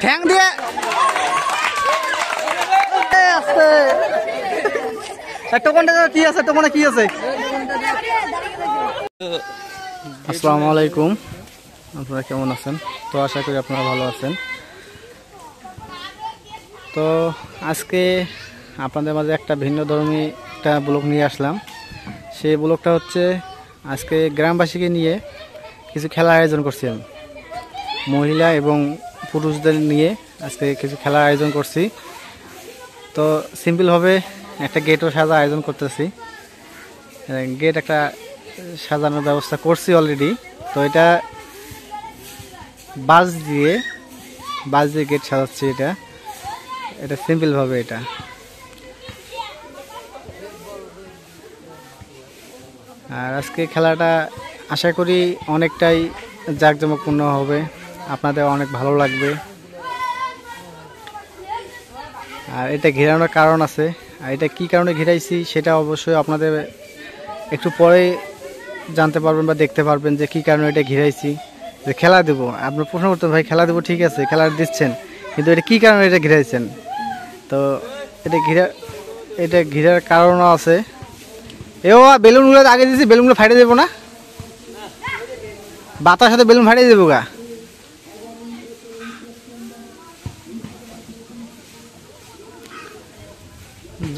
ঠ্যাং দিয়ে টোকনটা কি আছে? টোকনে কি আছে? আসসালামু আলাইকুম, আপনারা কেমন আছেন? তো আশা করি আপনারা ভালো আছেন। তো আজকে আপনাদের মাঝে একটা ভিন্ন ধর্মী একটা ব্লগ নিয়ে আসলাম। সেই ব্লগটা হচ্ছে আজকে গ্রামবাসীকে নিয়ে কিছু খেলার আয়োজন করছি আমি, মহিলা এবং পুরুষদের নিয়ে আজকে কিছু খেলার আয়োজন করছি। তো সিম্পলভাবে একটা গেটও সাজা আয়োজন করতেছি। গেট একটা সাজানোর ব্যবস্থা করছি অলরেডি। তো এটা বাঁশ দিয়ে গেট সাজাচ্ছি। এটা সিম্পলভাবে এটা। আর আজকে খেলাটা আশা করি অনেকটাই জাঁকজমকপূর্ণ হবে, আপনাদের অনেক ভালো লাগবে। আর এটা ঘেরানোর কারণ আছে, আর এটা কী কারণে ঘেরাইছি সেটা অবশ্যই আপনাদের একটু পরে জানতে পারবেন বা দেখতে পারবেন যে কী কারণে এটা ঘেরাইছি। যে খেলা দেবো, আপনার প্রশ্ন করতেন ভাই খেলা দেবো, ঠিক আছে খেলা দিচ্ছেন, কিন্তু এটা কী কারণে এটা ঘিরাইছেন? তো এটা ঘিরার কারণও আছে। বেলুনগুলো আগে দিয়েছি, বেলুনগুলো ফাটিয়ে দেবো না, বাতার সাথে বেলুন ফাটিয়ে দেবো গা।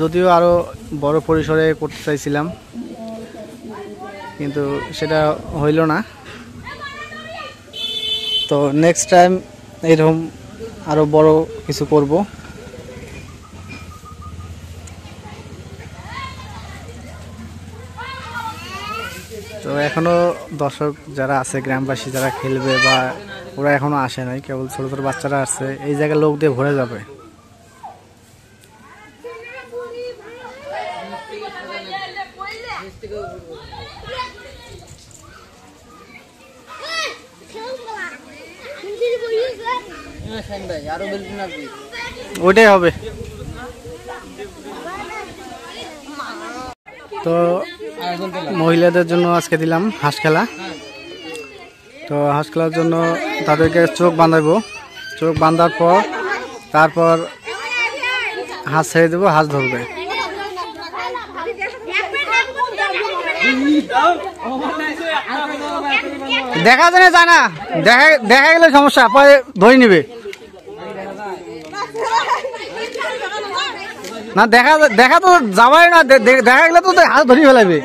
যদিও আরও বড় পরিসরে করতে চাইছিলাম, কিন্তু সেটা হইল না। তো নেক্সট টাইম এরকম আরও বড় কিছু করব। তো এখনও দর্শক যারা আছে, গ্রামবাসী যারা খেলবে বা ওরা এখনও আসে নাই, কেবল ছোটো ছোটো বাচ্চারা আসছে। এই জায়গায় লোক দিয়ে ভরে যাবে। ওইটাই হবে। তো মহিলাদের জন্য আজকে দিলাম হাঁস খেলা। তো হাঁস খেলার জন্য তাদেরকে চোখ বাঁধাবো। চোখ বাঁধার পর তারপর হাঁস ছেড়ে দেবো, হাঁস ধরবে। দেখা যায় না, দেখা গেলে সমস্যা, পরে ধরে নিবে না। দেখা তো যাবাই না, দেখা গেলে তো হাত ধরে ফেলাবে।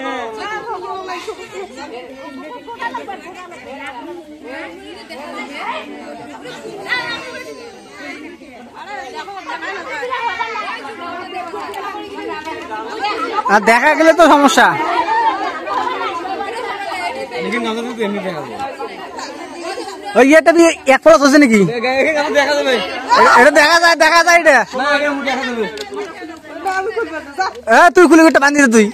আর দেখা গেলে তো সমস্যা। ওই ইয়েটা দিয়ে এক ফলস হচ্ছে নাকি? এটা দেখা যায় এটা। তুই খুলে একটা বান্ধি তুই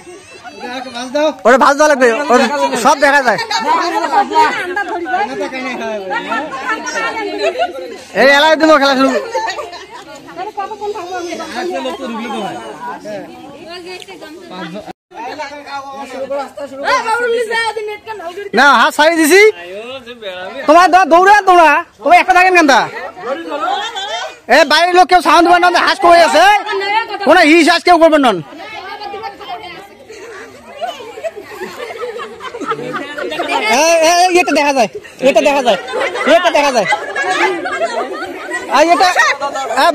ওটা ভাজ দেওয়া লাগবে, সব দেখা যায়। এই এলাই দিব খেলা শুরু। না হাত ছাড়ি দিছি তোমার, দৌড়া তোমার একটা থাকেন কেন? এ বাইরের লোক কেউ সাউন্ড দেবেন না, হাঁস করে আছে, কোন হিস হাঁস কেউ করবেন না। এটা দেখা যায়, এটা দেখা যায়, এটা দেখা যায়।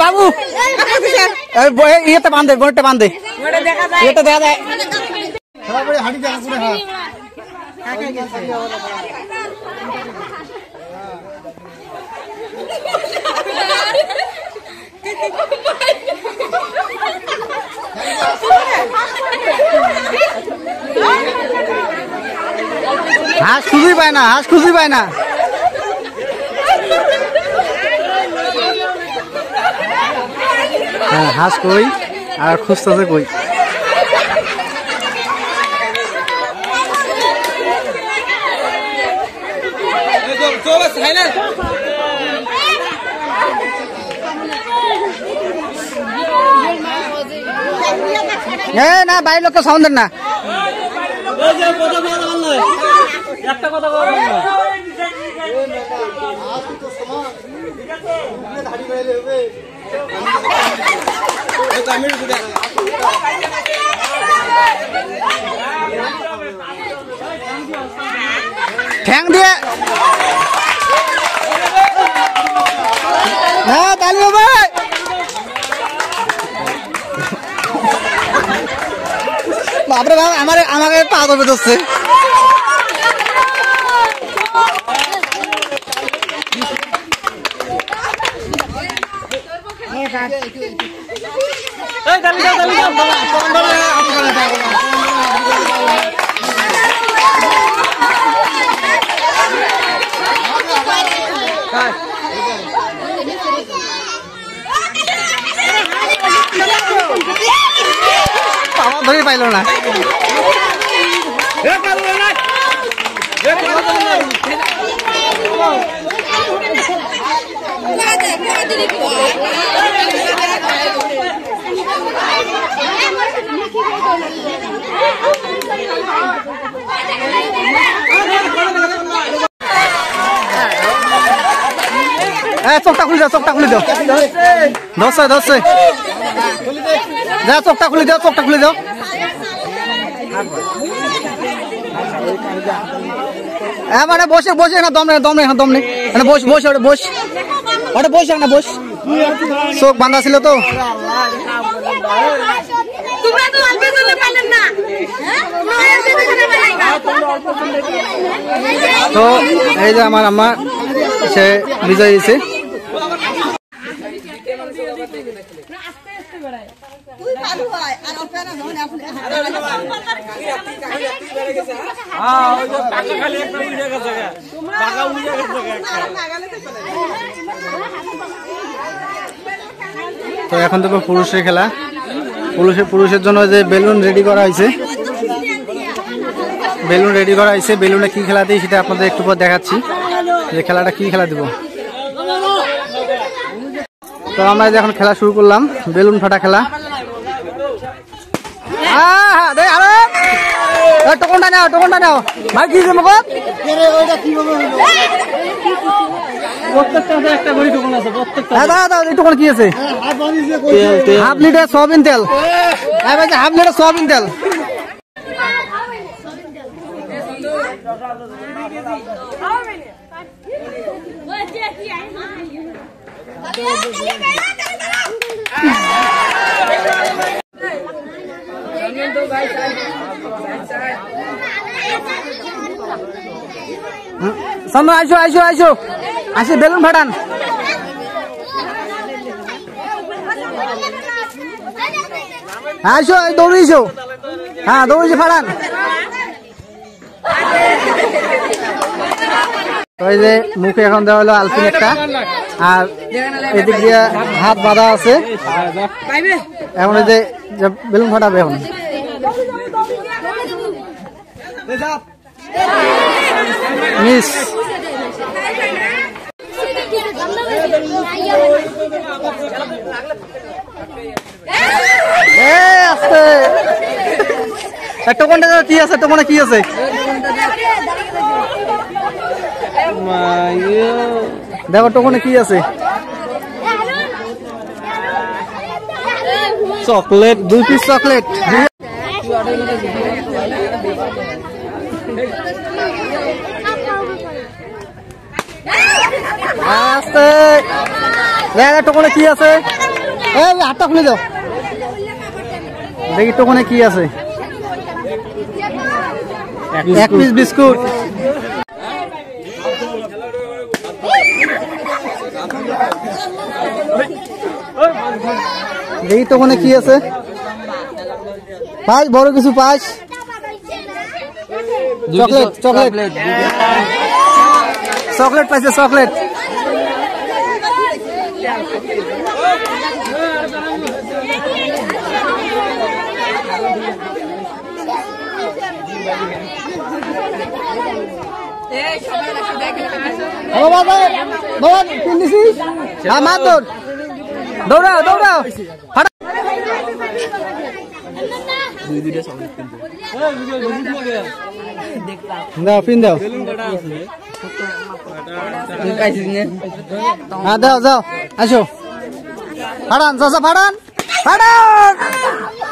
বাবু ইয়েতে বান্ধে, বোনটা বান্ধে, এটা দেখা যায়। হাঁস খুঁজেই পায় না, হাঁস খুঁজেই পায় না। হ্যাঁ হাঁস কই আর খুঁজতেছে কই। না বাইরের লোককে সাউন্ড দেন না। একটা কথা ঠ্যাং দিয়ে হ্যাঁ তালি হবে। বাপরে বাপ আমাকে পা করবে ধরছে। ধরে পাইল না। চোখটা খুলে দাও, চোখটা খুলে দাও, ধরছে ধরছে, যা চোখটা খুলে দাও, চোখটা খুলে দাও। হ্যাঁ মানে বসে বসে না, দম নেই দম নেই, দম নেই, মানে বস বস ওটা বস, ওটা বস না বস, চোখ বাঁধা ছিল তো। তো এই যে আমার আম্মা সে বিজয় হয়েছে। তো এখন তো পুরুষের খেলা, পুরুষের জন্য যে বেলুন রেডি করা হয়েছে, বেলুন রেডি করা হয়েছে। বেলুনে কি খেলা দিই সেটা আপনাদের একটু পর দেখাচ্ছি, যে খেলাটা কি খেলা দিব। তো আমরা এখন খেলা শুরু করলাম, বেলুন ফাটা খেলা। টোকনটা নাও, টোকনটা নাও ভাই, কি যে মগজ কি আছে? হাফ লিটার সয়াবিন তেল, হাফ লিটার সয়াবিন তেল। সামনে আইসো আইসো আইসো, আসি বেলুন ফাটান। আইসো দৌড়িয়েছো, হ্যাঁ দৌড়িয়েছো, ফাটান। ওই যে মুখে এখন দেওয়া হলো আলপিন একটা, আর এদিক দিয়ে হাত বাঁধা আছে। এখন এই যে বেলুন ফাটাবে এখন। মিস আস্তে, টোকনটা কি আছে? টোকনে কি আছে? দেখো টোকনে কি আছে? Chocolate, 2 piece chocolate. আস্তে, টোকনে কি আছে? হাতটা খুলে দাও, দেখি টোকনে কি আছে। 1 পিস বিস্কুট। দেখি টোকনে কি আছে? পাঁচ বড় কিছু পাঁচ চকলেট, চকলেট চকলেট পাইছে, চকলেট। বাবা বাবা কিনেছি, হ্যাঁ মার দৌড়, দৌড়াও দৌড়াও, দাও পিন দাও, হ্যাঁ দাও যাও, আসো। ফাড়ান চাচা ফাড়ান ফাড়ান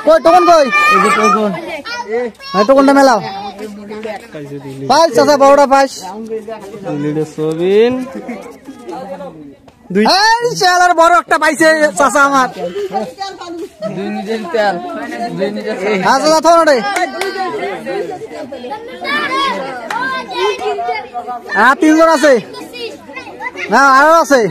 কই টোকন কই এই যে টোকন এই টোকনটা মেলাও পাঁচ চাচা বড়টা পাঁচ লিডে সোবিন দুই এই চালার বড় একটা পাইছে চাচা আমার দুই নিজের তেল দুই নিজের হ্যাঁ চাচা থোড় রে হ্যাঁ তিনজন আছে না আরো আছে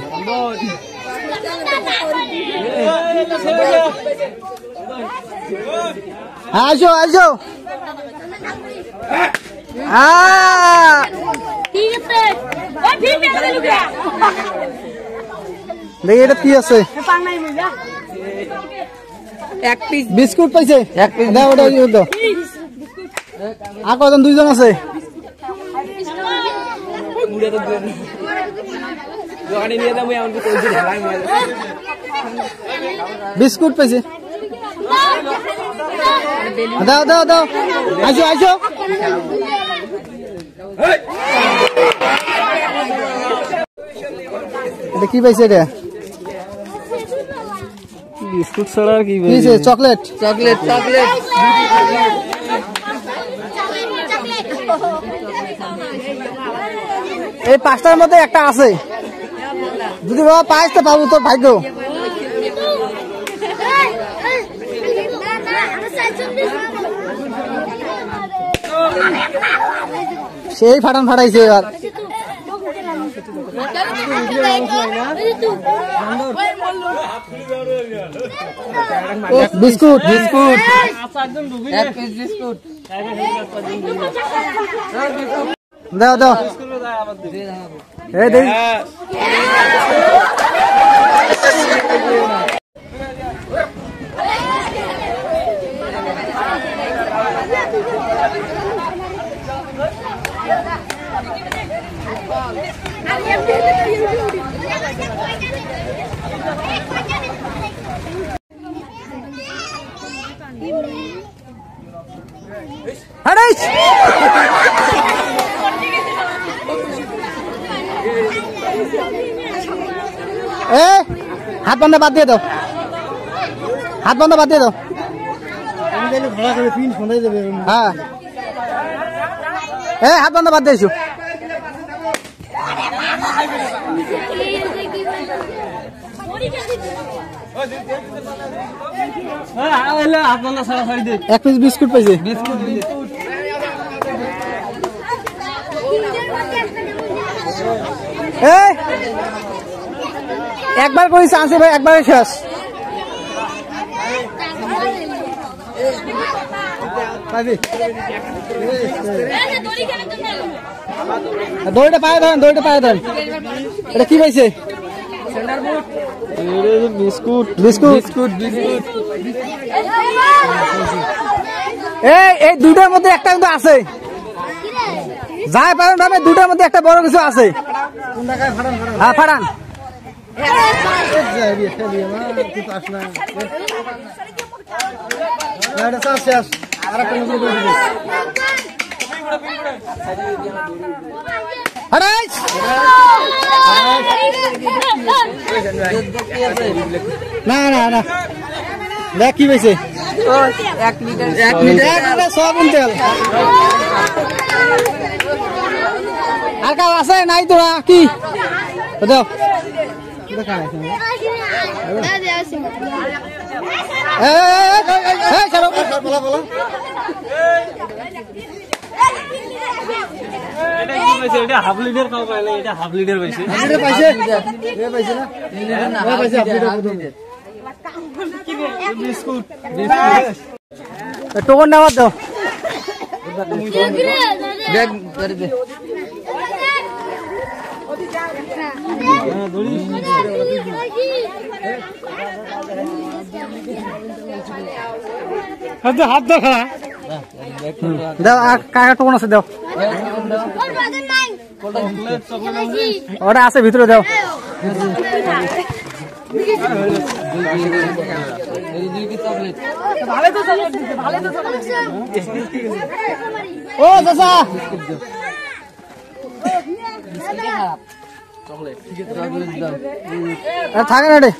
আসো আসো দেখি এটা কি আছে এক পিস বিস্কুট পাইছে এক পিস দাও ওটা দাও আর কজন দুইজন আছে বিস্কুট পাইছে দাও দাও দাও আসো আসো এটা কি পাইছে এটা বিস্কুট ছাড়া আর কি পাইছে চকলেট চকলেট চকলেট এই পাঁচটার মধ্যে একটা আছে যদি বাবা পাইস তো পাবো তোর ভাগ্য সেই ফাটান ফাটাইছে এবার বিস্কুট বিস্কুট দাও দাও এই দেই হাত বান্ধা বাদ দিয়ে দাও হাত বান্ধা বাদ দিয়ে দাও হ্যাঁ হাত বান্ধা বাদ দিয়েছো এক পিস বিস্কুট পাইছে বিস্কুট একবার করে চান্স ভাই একবারে শেষ দড়িটা পায়ে ধরেন দড়িটা পায়ে ধরেন এটা কি পাইছে বিস্কুট বিস্কুট বিস্কুট বিস্কুট এই দুটার মধ্যে একটা কিন্তু আছে যাই পারেন ভাবে দুটার মধ্যে একটা বড় কিছু আছে হ্যাঁ ফাড়ান না না না দেখ কি পেয়েছে 1 লিটার সয়াবিন তেল আর কাউ আছে নাই তোরা কি দাও হাফ লিটার হাফ লিটার পাইছে টোকন নেওয়ার দাও হাত দাও খারাপ দাও আর কাকা টোকন আছে দাও ওটা আছে ভিতরে দাও ও চাচা থাকে না রে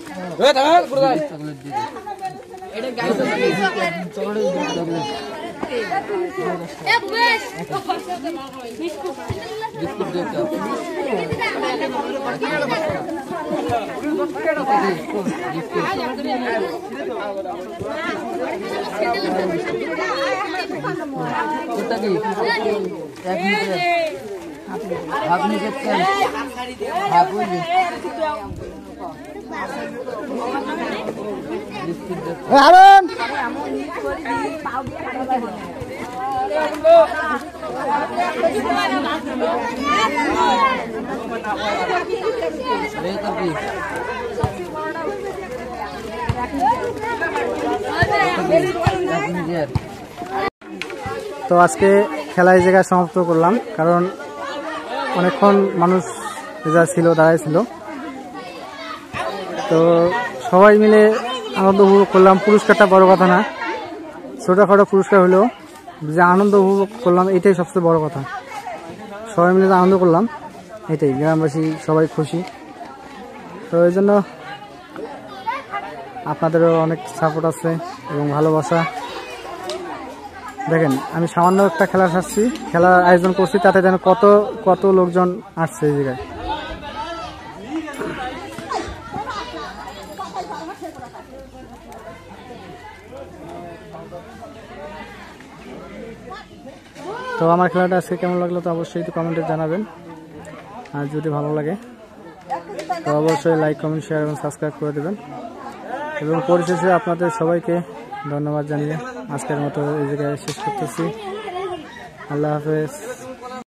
তো আজকে খেলা এই জায়গায় সমাপ্ত করলাম, কারণ অনেকক্ষণ মানুষ ছিল, দাঁড়ায় ছিল। তো সবাই মিলে আনন্দ উপভোগ করলাম। পুরস্কারটা বড় কথা না, ছোটখাটো পুরস্কার হলেও যে আনন্দ উপভোগ করলাম এটাই সবচেয়ে বড় কথা। সবাই মিলে আনন্দ করলাম, এটাই। গ্রামবাসী সবাই খুশি। তো এই জন্য আপনাদেরও অনেক সাপোর্ট আছে এবং ভালোবাসা। দেখেন, আমি সামান্য একটা খেলা আসছি, খেলার আয়োজন করছি, তাতে যেন কত কত লোকজন আসছে এই জায়গায়। তো আমার খেলাটা আজকে কেমন লাগলো তো অবশ্যই একটু কমেন্টে জানাবেন। আর যদি ভালো লাগে তো অবশ্যই লাইক, কমেন্ট, শেয়ার এবং সাবস্ক্রাইব করে দেবেন। এবং পরিশেষে আপনাদের সবাইকে ধন্যবাদ জানিয়ে আজকের মতো এই জায়গায় শেষ করতেছি। আল্লাহ হাফেজ।